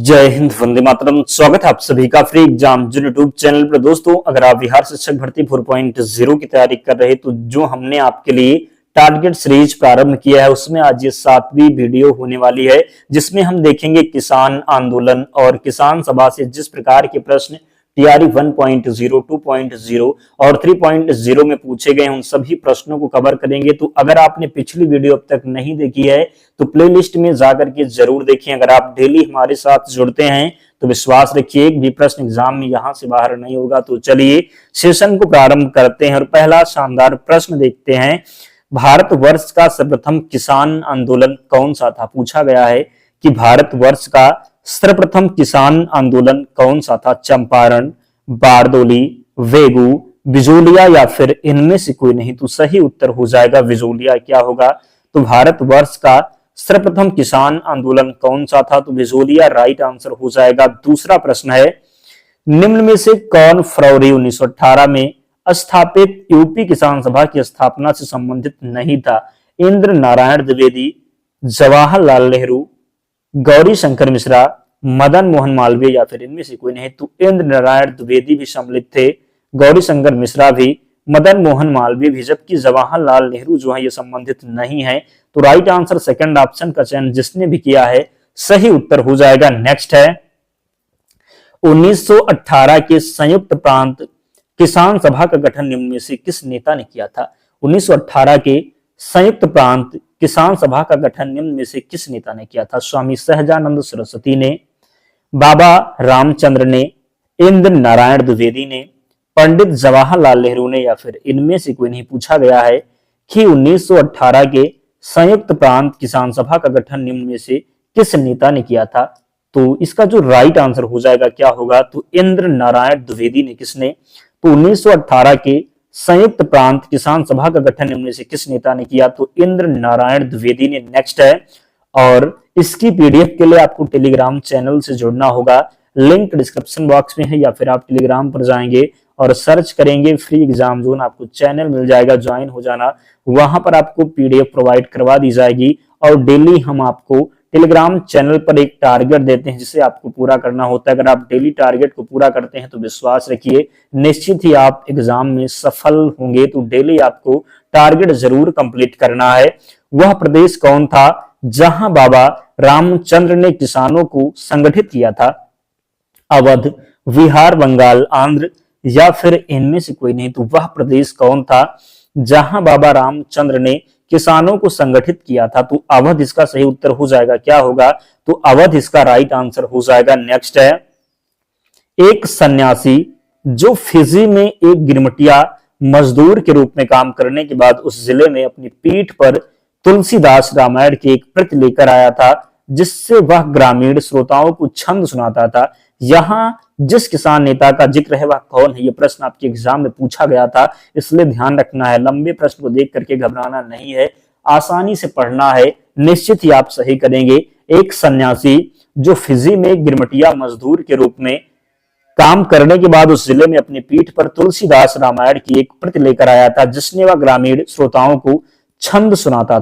जय हिंद, वंदे मातरम। स्वागत है आप सभी का फ्री एग्जाम जो यूट्यूब चैनल पर। दोस्तों, अगर आप बिहार शिक्षक भर्ती 4.0 की तैयारी कर रहे तो जो हमने आपके लिए टारगेट सीरीज प्रारंभ किया है उसमें आज ये 7वीं वीडियो होने वाली है, जिसमें हम देखेंगे किसान आंदोलन और किसान सभा से जिस प्रकार के प्रश्न टीआरई 1.0, 2.0 और 3.0 में पूछे गए उन सभी प्रश्नों को कवर करेंगे। तो अगर आपने पिछली वीडियो अब तक नहीं देखी है तो प्लेलिस्ट में जाकर के जरूर देखें। अगर आप डेली हमारे साथ जुड़ते हैं तो विश्वास रखिए एक भी प्रश्न एग्जाम में यहां से बाहर नहीं होगा। तो चलिए सेशन को प्रारंभ करते हैं और पहला शानदार प्रश्न देखते हैं। भारतवर्ष का सर्वप्रथम किसान आंदोलन कौन सा था? पूछा गया है कि भारतवर्ष का सर्वप्रथम किसान आंदोलन कौन सा था? चंपारण, बारदोली, वेगू, बिजोलिया या फिर इनमें से कोई नहीं? तो सही उत्तर हो जाएगा बिजोलिया। क्या होगा? तो भारतवर्ष का सर्वप्रथम किसान आंदोलन कौन सा था? तो बिजोलिया राइट आंसर हो जाएगा। दूसरा प्रश्न है, निम्न में से कौन फरवरी 1918 में स्थापित यूपी किसान सभा की स्थापना से संबंधित नहीं था? इंद्र नारायण द्विवेदी, जवाहरलाल नेहरू, गौरी शंकर मिश्रा, मदन मोहन मालवीय या फिर इनमें से कोई नहीं? तो इंद्र नारायण द्विवेदी भी सम्मिलित थे, गौरी शंकर मिश्रा भी, मदन मोहन मालवीय भी, जबकि जवाहरलाल नेहरू जो है ये संबंधित नहीं है। तो राइट आंसर सेकंड ऑप्शन का चयन जिसने भी किया है सही उत्तर हो जाएगा। नेक्स्ट है, 1918 के संयुक्त प्रांत किसान सभा का गठन निम्न में से किस नेता ने किया था? 1918 के संयुक्त प्रांत किसान सभा का गठन निम्न में से किस नेता ने किया था? स्वामी सहजानंद सरस्वती ने, बाबा रामचंद्र ने, इंद्र नारायण द्विवेदी ने, पंडित जवाहरलाल नेहरू ने या फिर इनमें से कोई नहीं? पूछा गया है कि 1918 के संयुक्त प्रांत किसान सभा का गठन निम्न में से किस नेता ने किया था? तो इसका जो राइट आंसर हो जाएगा क्या होगा? तो इंद्र नारायण द्विवेदी ने। किसने? तो 1918 के संयुक्त प्रांत किसान सभा का गठन निम्न में से किस नेता ने किया? तो इंद्र नारायण द्विवेदी ने। नेक्स्ट है, और इसकी पीडीएफ के लिए आपको टेलीग्राम चैनल से जुड़ना होगा। लिंक डिस्क्रिप्शन बॉक्स में है या फिर आप टेलीग्राम पर जाएंगे और सर्च करेंगे फ्री एग्जाम जोन, आपको चैनल मिल जाएगा, ज्वाइन हो जाना। वहां पर आपको पीडीएफ प्रोवाइड करवा दी जाएगी और डेली हम आपको टेलीग्राम चैनल पर एक टारगेट देते हैं जिसे आपको पूरा करना होता है। अगर आप डेली टारगेट को पूरा करते हैं तो विश्वास रखिए निश्चित ही आप एग्जाम में सफल होंगे। तो डेली आपको टारगेट जरूर कंप्लीट करना है। वह प्रदेश कौन था जहां बाबा रामचंद्र ने किसानों को संगठित किया था? अवध, बिहार, बंगाल, आंध्र या फिर इनमें से कोई नहीं? तो वह प्रदेश कौन था जहां बाबा रामचंद्र ने किसानों को संगठित किया था? तो अवध इसका सही उत्तर हो जाएगा। क्या होगा? तो अवध इसका राइट आंसर हो जाएगा। नेक्स्ट है, एक सन्यासी जो फिजी में एक गिरमटिया मजदूर के रूप में काम करने के बाद उस जिले में अपनी पीठ पर तुलसीदास रामायण की एक प्रति लेकर आया था जिससे वह ग्रामीण श्रोताओं को छंद सुनाता था। यहां जिस किसान नेता का जिक्र है वह कौन है? यह प्रश्न आपके एग्जाम में पूछा गया था, इसलिए ध्यान रखना है। लंबे प्रश्न को देख करके घबराना नहीं है, आसानी से पढ़ना है, निश्चित ही आप सही करेंगे। एक सन्यासी जो फिजी में गिरमटिया मजदूर के रूप में काम करने के बाद उस जिले में अपनी पीठ पर तुलसीदास रामायण की एक प्रति लेकर आया था जिसने वह ग्रामीण श्रोताओं को छंद सुनाता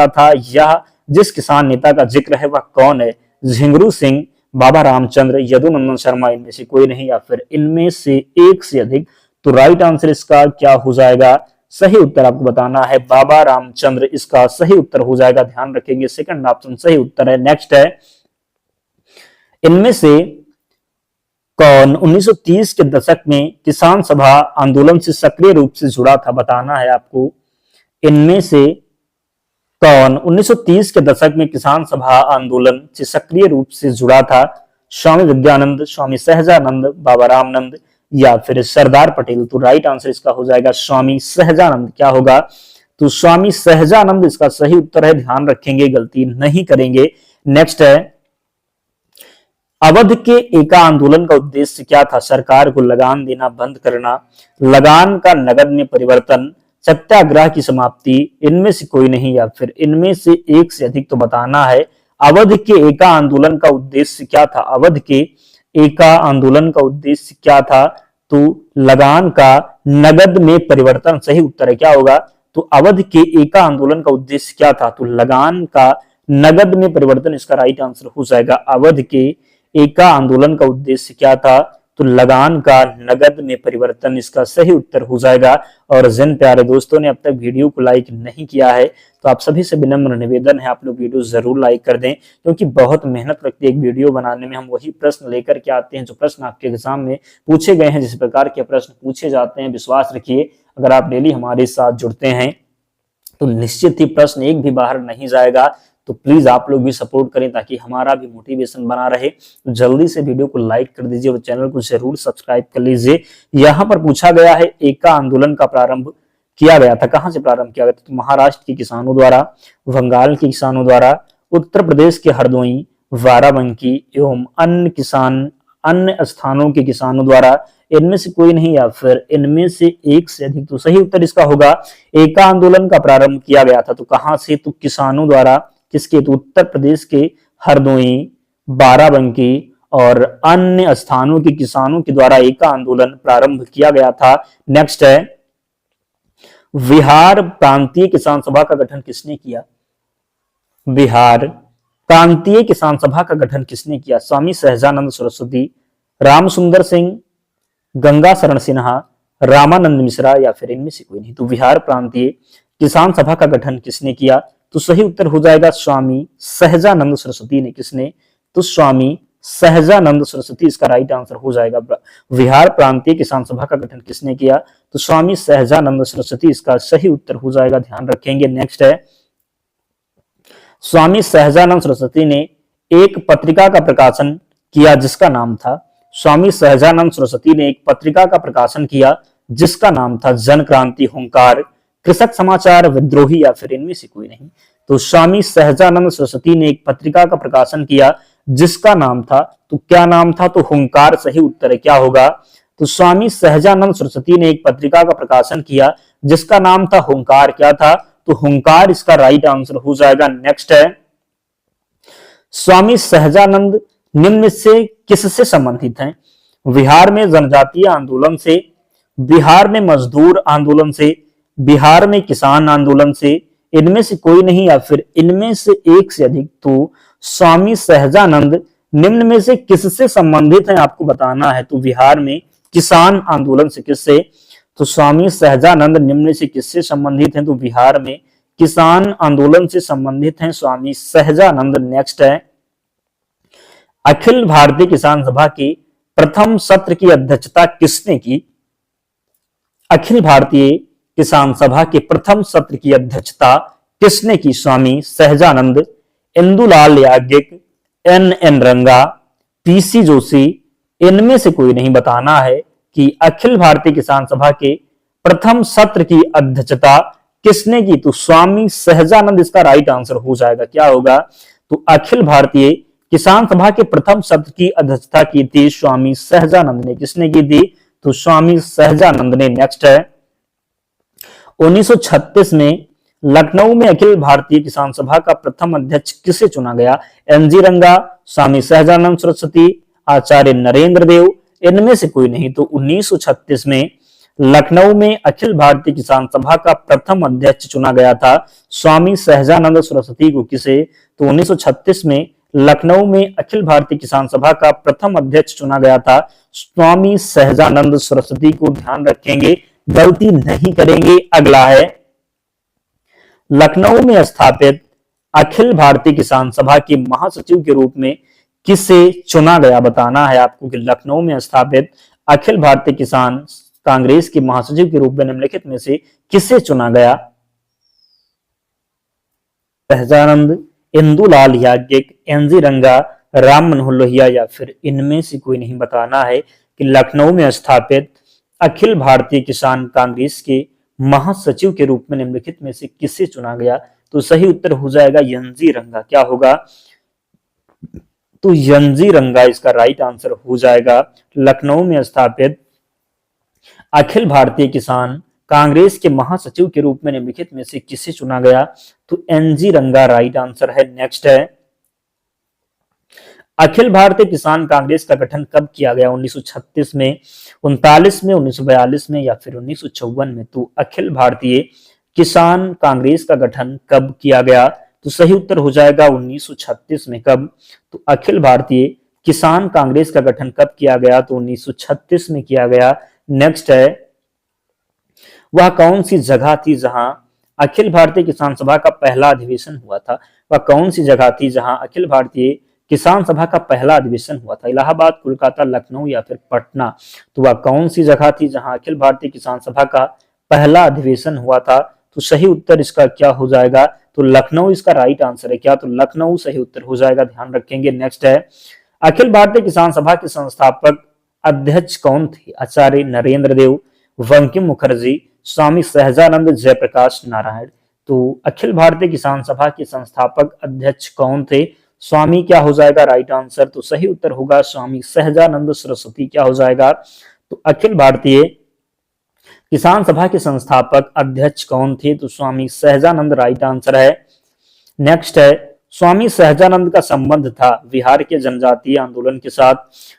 था यह जिस किसान नेता का जिक्र है वह कौन है? झिंगरू सिंह, बाबा रामचंद्र, यदुनंदन शर्मा, इनमें से कोई नहीं या फिर इनमें से एक से अधिक? तो राइट आंसर इसका क्या हो जाएगा? सही उत्तर आपको बताना है बाबा रामचंद्र इसका सही उत्तर हो जाएगा। ध्यान रखेंगे सेकंड ऑप्शन सही उत्तर है। नेक्स्ट है, इनमें से कौन 1930 के दशक में किसान सभा आंदोलन से सक्रिय रूप से जुड़ा था? बताना है आपको। इनमें से कौन 1930 के दशक में किसान सभा आंदोलन से सक्रिय रूप से जुड़ा था? स्वामी विद्यानंद, स्वामी सहजानंद, बाबा रामनंद या फिर सरदार पटेल? तो राइट आंसर इसका हो जाएगा स्वामी सहजानंद। क्या होगा? तो स्वामी सहजानंद इसका सही उत्तर है। ध्यान रखेंगे, गलती नहीं करेंगे। नेक्स्ट है, अवध के एका आंदोलन का उद्देश्य क्या था? सरकार को लगान देना बंद करना, लगान का नगद में परिवर्तन, सत्याग्रह की समाप्ति, इनमें से कोई नहीं या फिर इनमें से एक से अधिक? तो बताना है अवध के एका आंदोलन का उद्देश्य क्या था? अवध के एका आंदोलन का उद्देश्य क्या था? तो लगान का नगद में परिवर्तन सही उत्तर है। क्या होगा? तो अवध के एका आंदोलन का उद्देश्य क्या था? तो लगान का नगद में परिवर्तन इसका राइट आंसर हो जाएगा। अवध के एका आंदोलन का उद्देश्य क्या था? तो लगान का नगद में परिवर्तन इसका सही उत्तर हो जाएगा। और जिन प्यारे दोस्तों ने अब तक वीडियो को लाइक नहीं किया है तो आप सभी से विनम्र निवेदन है, आप लोग वीडियो जरूर लाइक कर दें, क्योंकि बहुत मेहनत लगती है एक वीडियो बनाने में। हम वही प्रश्न लेकर के आते हैं जो प्रश्न आपके एग्जाम में पूछे गए हैं, जिस प्रकार के प्रश्न पूछे जाते हैं। विश्वास रखिए, अगर आप डेली हमारे साथ जुड़ते हैं तो निश्चित ही प्रश्न एक भी बाहर नहीं जाएगा। तो प्लीज आप लोग भी सपोर्ट करें ताकि हमारा भी मोटिवेशन बना रहे। तो जल्दी से वीडियो को लाइक कर दीजिए और चैनल को जरूर सब्सक्राइब कर लीजिए। यहाँ पर पूछा गया है एका आंदोलन का प्रारंभ किया गया था, कहां से प्रारंभ किया गया था? तो महाराष्ट्र के किसानों द्वारा, बंगाल के किसानों द्वारा, उत्तर प्रदेश के हरदोई, बाराबंकी एवं अन्य स्थानों के किसानों द्वारा, इनमें से कोई नहीं या फिर इनमें से एक से अधिक। तो सही उत्तर इसका होगा एका आंदोलन का प्रारंभ किया गया था। तो कहां से? तो किसानों द्वारा। किसके? तो उत्तर प्रदेश के हरदोई, बाराबंकी और अन्य स्थानों के किसानों के द्वारा एका आंदोलन प्रारंभ किया गया था। नेक्स्ट है, बिहार प्रांतीय किसान सभा का गठन किसने किया? बिहार प्रांतीय किसान सभा का गठन किसने किया? स्वामी सहजानंद सरस्वती, रामसुंदर सिंह, गंगा शरण सिन्हा, रामानंद मिश्रा या फिर इनमें से कोई नहीं। तो बिहार प्रांतीय किसान सभा का गठन किसने किया? तो सही उत्तर हो जाएगा स्वामी सहजानंद सरस्वती ने। किसने? तो स्वामी सहजानंद सरस्वती इसका राइट आंसर हो जाएगा। बिहार प्रांतीय किसान सभा का गठन किसने किया? तो स्वामी सहजानंद सरस्वती इसका सही उत्तर हो जाएगा, ध्यान रखेंगे। नेक्स्ट है, स्वामी सहजानंद सरस्वती ने एक पत्रिका का प्रकाशन किया जिसका नाम था। स्वामी सहजानंद सरस्वती ने एक पत्रिका का प्रकाशन किया जिसका नाम था जन क्रांति, हुंकार, कृषक समाचार, विद्रोही या फिर इनमें से कोई नहीं। तो स्वामी सहजानंद सरस्वती ने एक पत्रिका का प्रकाशन किया जिसका नाम था, तो क्या नाम था? तो हुंकार सही उत्तर है। क्या होगा? तो स्वामी सहजानंद सरस्वती ने एक पत्रिका का प्रकाशन किया जिसका नाम था हुंकार। क्या था? तो हुंकार इसका राइट आंसर हो जाएगा। नेक्स्ट है, स्वामी सहजानंद निम्न से किससे संबंधित हैं? बिहार में जनजातीय आंदोलन से, बिहार में मजदूर आंदोलन से, बिहार में किसान आंदोलन से, इनमें से कोई नहीं या फिर इनमें से एक से अधिक। तो स्वामी सहजानंद निम्न में से किससे संबंधित हैं आपको बताना है। तो बिहार में किसान आंदोलन से। किससे? तो स्वामी सहजानंद निम्न से किससे संबंधित हैं? तो बिहार में किसान आंदोलन से संबंधित हैं स्वामी सहजानंद। नेक्स्ट है, अखिल भारतीय किसान सभा के प्रथम सत्र की अध्यक्षता किसने की? अखिल भारतीय किसान सभा के प्रथम सत्र की अध्यक्षता किसने की? स्वामी सहजानंद, इंदुलाल याज्ञिक, एन रंगा, पीसी जोशी, इनमें से कोई नहीं। बताना है कि अखिल भारतीय किसान सभा के प्रथम सत्र की अध्यक्षता किसने की? तो स्वामी सहजानंद इसका राइट आंसर हो जाएगा। क्या होगा? तो अखिल भारतीय किसान सभा के प्रथम सत्र की अध्यक्षता की थी स्वामी सहजानंद ने। किसने की थी? तो स्वामी सहजानंद ने। नेक्स्ट है, 1936 में लखनऊ में अखिल भारतीय किसान सभा का प्रथम अध्यक्ष किसे चुना गया? एनजी रंगा, स्वामी सहजानंद सरस्वती, आचार्य नरेंद्र देव, इनमें से कोई नहीं। तो 1936 में लखनऊ में अखिल भारतीय किसान सभा का प्रथम अध्यक्ष चुना गया था स्वामी सहजानंद सरस्वती को। किसे? तो 1936 में लखनऊ में अखिल भारतीय किसान सभा का प्रथम अध्यक्ष चुना गया था स्वामी सहजानंद सरस्वती को। ध्यान रखेंगे, गलती नहीं करेंगे। अगला है, लखनऊ में स्थापित अखिल भारतीय किसान सभा के महासचिव के रूप में किसे चुना गया? बताना है आपको कि लखनऊ में स्थापित अखिल भारतीय किसान कांग्रेस के महासचिव के रूप में निम्नलिखित में से किसे चुना गया? सहजानंद, इंदुलाल याज्ञिक, एनजी रंगा, राम मनोहर लोहिया या फिर इनमें से कोई नहीं। बताना है कि लखनऊ में स्थापित अखिल भारतीय किसान कांग्रेस के महासचिव के रूप में निम्नलिखित में से किसे चुना गया? तो सही उत्तर हो जाएगा एनजी रंगा। क्या होगा? तो एनजी रंगा इसका राइट आंसर हो जाएगा। लखनऊ में स्थापित अखिल भारतीय किसान कांग्रेस के महासचिव के रूप में निम्नलिखित में से किसे चुना गया? तो एनजी रंगा राइट आंसर है। नेक्स्ट है, अखिल भारतीय किसान कांग्रेस का गठन कब किया गया? 1936 में, 39 में, 1942 में या फिर 1954 में। तो अखिल भारतीय किसान कांग्रेस का गठन कब किया गया? तो सही उत्तर हो जाएगा 1936 में। कब? तो अखिल भारतीय किसान कांग्रेस का गठन कब किया गया? तो 1936 में किया गया। नेक्स्ट है, वह कौन सी जगह थी जहां अखिल भारतीय किसान सभा का पहला अधिवेशन हुआ था? वह कौन सी जगह थी जहां अखिल भारतीय किसान सभा का पहला अधिवेशन हुआ था? इलाहाबाद, कोलकाता, लखनऊ या फिर पटना? तो वह कौन सी जगह थी जहां अखिल भारतीय किसान सभा का पहला अधिवेशन हुआ था? तो सही उत्तर इसका क्या हो जाएगा? तो लखनऊ इसका राइट आंसर है। क्या? तो लखनऊ सही उत्तर हो जाएगा, ध्यान रखेंगे। नेक्स्ट है, अखिल भारतीय किसान सभा के संस्थापक अध्यक्ष कौन थे? आचार्य नरेंद्र देव, बंकिम मुखर्जी, स्वामी सहजानंद, जयप्रकाश नारायण? तो अखिल भारतीय किसान सभा के संस्थापक अध्यक्ष कौन थे? स्वामी क्या हो जाएगा राइट आंसर? तो सही उत्तर होगा स्वामी सहजानंद सरस्वती। क्या हो जाएगा? तो अखिल भारतीय किसान सभा के संस्थापक अध्यक्ष कौन थे? तो स्वामी सहजानंद राइट आंसर है। नेक्स्ट है, स्वामी सहजानंद का संबंध था बिहार के जनजातीय आंदोलन के साथ,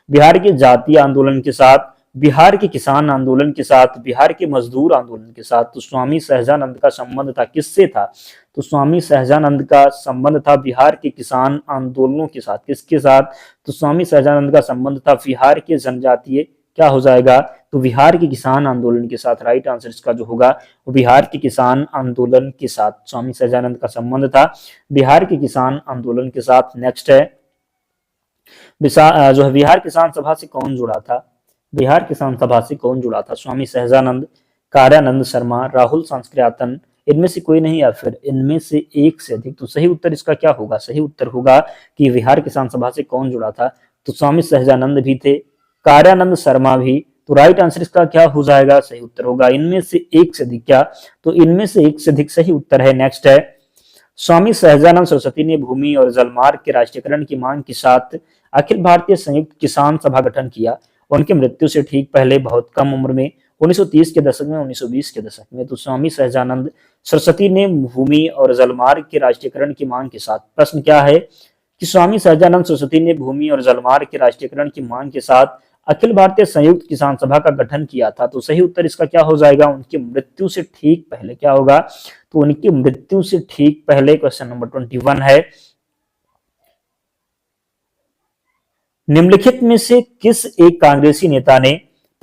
बिहार के जातीय आंदोलन के साथ, बिहार के किसान आंदोलन के साथ, बिहार के मजदूर आंदोलन के साथ? तो स्वामी सहजानंद का संबंध था किससे था? तो स्वामी सहजानंद का संबंध था बिहार के किसान आंदोलनों के साथ। किसके साथ? तो स्वामी सहजानंद का संबंध था बिहार के जनजातीय, क्या हो जाएगा? तो बिहार के किसान आंदोलन के साथ। राइट आंसर इसका जो होगा वो बिहार के किसान आंदोलन के साथ स्वामी सहजानंद का संबंध था बिहार के किसान आंदोलन के साथ। नेक्स्ट है, जो है बिहार किसान सभा से कौन जुड़ा था? बिहार किसान सभा से कौन जुड़ा था? स्वामी सहजानंद, कार्यानंद शर्मा, राहुल सांस्कृत्यायन, इनमें से कोई नहीं या फिर इनमें से एक से अधिक? तो सही उत्तर इसका क्या होगा? सही उत्तर होगा कि बिहार किसान सभा से कौन जुड़ा था? तो स्वामी सहजानंद भी थे, कार्यानंद शर्मा भी। तो राइट आंसर इसका क्या हो जाएगा? सही उत्तर होगा इनमें से एक से अधिक। क्या? तो इनमें से एक से अधिक सही उत्तर है। नेक्स्ट है, स्वामी सहजानंद सरस्वती ने भूमि और जलमार्ग के राष्ट्रीयकरण की मांग के साथ अखिल भारतीय संयुक्त किसान सभा गठन किया। उनकी मृत्यु से ठीक पहले बहुत कम उम्र में 1930 के दशक में, 1920 के दशक में। तो स्वामी सहजानंद सरस्वती ने भूमि और जलमार्ग के राष्ट्रीयकरण की मांग के साथ, प्रश्न क्या है कि स्वामी सहजानंद सरस्वती ने भूमि और जलमार्ग के राष्ट्रीयकरण की मांग के साथ अखिल भारतीय संयुक्त किसान सभा का गठन किया था। तो सही उत्तर इसका क्या हो जाएगा? उनकी मृत्यु से ठीक पहले। क्या होगा? तो उनकी मृत्यु से ठीक पहले। क्वेश्चन नंबर 21 है, निम्नलिखित में से किस एक कांग्रेसी नेता ने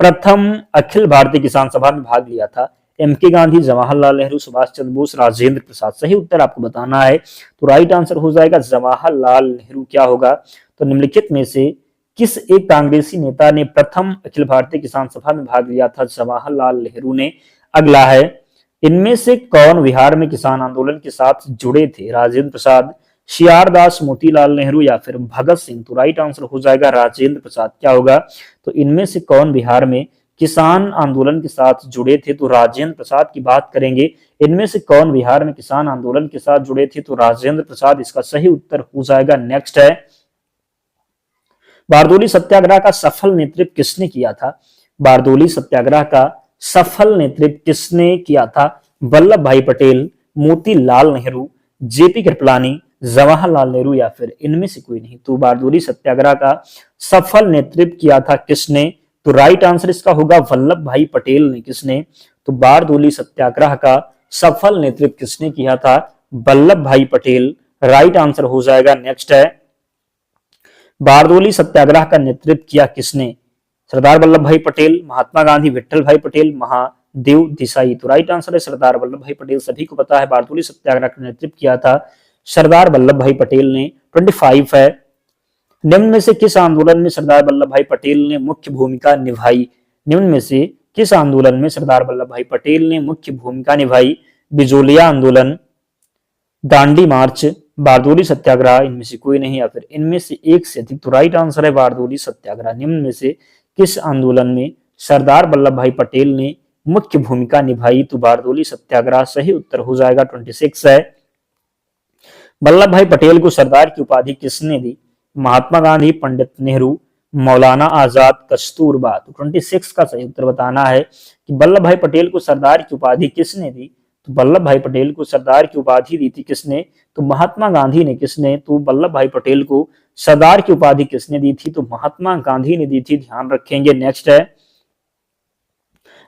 प्रथम अखिल भारतीय किसान सभा में भाग लिया था? एम के गांधी, जवाहरलाल नेहरू, सुभाष चंद्र बोस, राजेंद्र प्रसाद? सही उत्तर आपको बताना है। तो राइट आंसर हो जाएगा जवाहरलाल नेहरू। क्या होगा? तो निम्नलिखित में से किस एक कांग्रेसी नेता ने प्रथम अखिल भारतीय किसान सभा में भाग लिया था? जवाहरलाल नेहरू ने। अगला है, इनमें से कौन बिहार में किसान आंदोलन के साथ जुड़े थे? राजेंद्र प्रसाद, सीआर दास, मोतीलाल नेहरू या फिर भगत सिंह? तो राइट आंसर हो जाएगा राजेंद्र प्रसाद। क्या होगा? तो इनमें से कौन बिहार में किसान आंदोलन के साथ जुड़े थे? तो राजेंद्र प्रसाद की बात करेंगे। इनमें से कौन बिहार में किसान आंदोलन के साथ जुड़े थे? तो राजेंद्र प्रसाद इसका सही उत्तर हो जाएगा। नेक्स्ट है, बारदोली सत्याग्रह का सफल नेतृत्व किसने किया था? बारदोली सत्याग्रह का सफल नेतृत्व किसने किया था? वल्लभ भाई पटेल, मोतीलाल नेहरू, जेपी कृपलानी, जवाहरलाल नेहरू या फिर इनमें से कोई नहीं? तो बारदोली सत्याग्रह का सफल नेतृत्व किया था किसने? तो राइट आंसर इसका होगा वल्लभ भाई पटेल ने। किसने? तो बारदोली सत्याग्रह का सफल नेतृत्व किसने किया था? वल्लभ भाई पटेल। राइट आंसर हो जाएगा। नेक्स्ट है, बारदोली सत्याग्रह का नेतृत्व किया किसने? सरदार वल्लभ भाई पटेल, महात्मा गांधी, विट्ठल भाई पटेल, महादेव देसाई? तो राइट आंसर है सरदार वल्लभ भाई पटेल। सभी को पता है बारदोली सत्याग्रह का नेतृत्व किया था सरदार वल्लभ भाई पटेल ने। 25 है, निम्न में से किस आंदोलन में सरदार वल्लभ भाई पटेल ने मुख्य भूमिका निभाई? निम्न में से किस आंदोलन में सरदार वल्लभ भाई पटेल ने मुख्य भूमिका निभाई? बिजोलिया आंदोलन, दांडी मार्च, बारदोली सत्याग्रह? इनमें से कोई नहीं या फिर इनमें से एक से अधिक? तो राइट आंसर है बारदोली सत्याग्रह। निम्न में से किस आंदोलन में सरदार वल्लभ भाई पटेल ने मुख्य भूमिका निभाई? तो बारदोली सत्याग्रह सही उत्तर हो जाएगा। 26 है, वल्लभ भाई पटेल को सरदार की उपाधि किसने दी? महात्मा गांधी, पंडित नेहरू, मौलाना आजाद, कस्तूरबा? तो 26 का सही उत्तर बताना है कि वल्लभ भाई पटेल को सरदार की उपाधि किसने दी? तो वल्लभ भाई पटेल को सरदार की उपाधि दी थी किसने? तो महात्मा गांधी ने। किसने? तो वल्लभ भाई पटेल को सरदार की उपाधि किसने दी थी? तो महात्मा गांधी ने दी थी, ध्यान रखेंगे। नेक्स्ट है,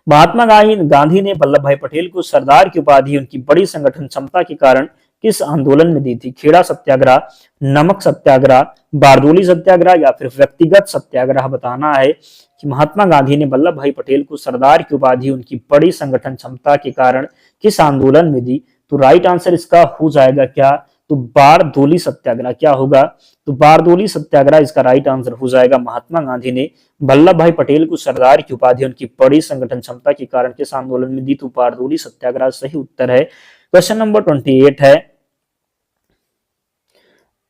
महात्मा गांधी ने वल्लभ भाई पटेल को सरदार की उपाधि उनकी बड़ी संगठन क्षमता के कारण किस आंदोलन में दी थी? खेड़ा सत्याग्रह, नमक सत्याग्रह, बारदोली सत्याग्रह या फिर व्यक्तिगत सत्याग्रह? बताना है कि महात्मा गांधी ने वल्लभ भाई पटेल को सरदार की उपाधि उनकी बड़ी संगठन क्षमता के कारण किस आंदोलन में दी? तो राइट आंसर इसका हो जाएगा क्या? तो बारदोली सत्याग्रह। क्या होगा? तो बारदोली सत्याग्रह इसका राइट आंसर हो जाएगा। महात्मा गांधी ने वल्लभ भाई पटेल को सरदार की उपाधि उनकी बड़ी संगठन क्षमता के कारण किस आंदोलन में दी? तो बारदोली सत्याग्रह सही उत्तर है। क्वेश्चन नंबर 28 है,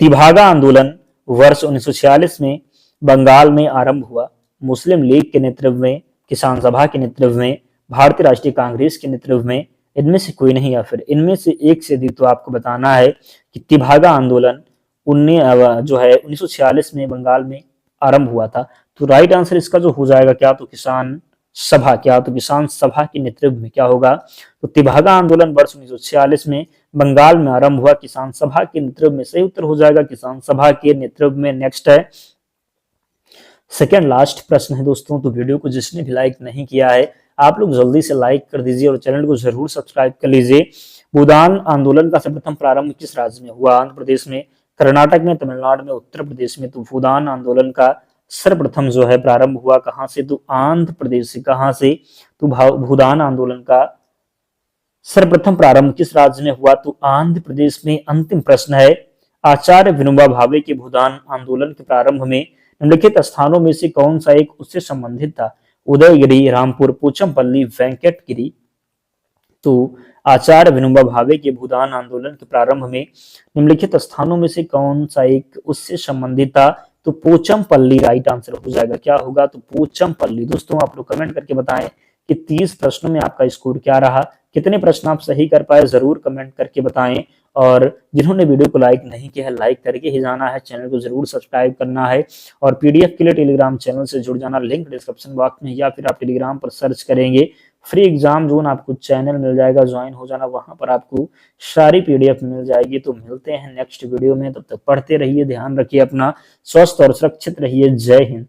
तिभागा आंदोलन वर्ष 1946 में बंगाल में आरंभ हुआ। मुस्लिम लीग के नेतृत्व में, किसान सभा के नेतृत्व में, भारतीय राष्ट्रीय कांग्रेस के नेतृत्व में, इनमें से कोई नहीं या फिर इनमें से एक से अधिक? तो आपको बताना है कि तिभागा आंदोलन जो है 1946 में बंगाल में आरंभ हुआ था। तो राइट आंसर इसका जो हो जाएगा क्या? तो किसान सभा। क्या? तो किसान सभा के नेतृत्व में क्या होगा? तो तिभागा आंदोलन वर्ष 1946 में बंगाल में आरंभ हुआ, किसान सभा के नेतृत्व में। सही उत्तर हो जाएगा किसान सभा के नेतृत्व में। नेक्स्ट है सेकेंड लास्ट प्रश्न है दोस्तों। तो वीडियो को जिसने भी लाइक नहीं किया है आप लोग जल्दी से लाइक कर दीजिए और चैनल को जरूर सब्सक्राइब कर लीजिए। भूदान आंदोलन का सर्वप्रथम प्रारंभ किस राज्य में हुआ? आंध्र प्रदेश में, कर्नाटक में, तमिलनाडु में, उत्तर प्रदेश में? तो भूदान आंदोलन का सर्वप्रथम जो है प्रारंभ हुआ कहां से? तो आंध्र प्रदेश से। कहां से? तो भूदान आंदोलन का सर्वप्रथम प्रारंभ किस राज्य में हुआ? तो आंध्र प्रदेश में। अंतिम प्रश्न है, आचार्य विनोबा भावे के भूदान आंदोलन के प्रारंभ में निम्नलिखित स्थानों में से कौन सा एक उससे संबंधित था? उदयगिरी, रामपुर, पोचमपल्ली, वेंकटगिरी? तो आचार्य विनोबा भावे के भूदान आंदोलन के प्रारंभ में निम्नलिखित स्थानों में से कौन सा एक उससे संबंधित था? तो पोचमपल्ली राइट आंसर हो जाएगा। क्या होगा? तो पोचमपल्ली। दोस्तों आप लोग कमेंट करके बताएं कि 30 प्रश्नों में आपका स्कोर क्या रहा, कितने प्रश्न आप सही कर पाए, जरूर कमेंट करके बताएं। और जिन्होंने वीडियो को लाइक नहीं किया है लाइक करके ही जाना है, चैनल को जरूर सब्सक्राइब करना है और पीडीएफ के लिए टेलीग्राम चैनल से जुड़ जाना। लिंक डिस्क्रिप्शन बॉक्स में या फिर आप टेलीग्राम पर सर्च करेंगे फ्री एग्जाम जोन, आपको चैनल मिल जाएगा, ज्वाइन हो जाना, वहां पर आपको सारी पीडीएफ मिल जाएगी। तो मिलते हैं नेक्स्ट वीडियो में, तब तक पढ़ते रहिए, ध्यान रखिए अपना, स्वस्थ और सुरक्षित रहिए। जय हिंद।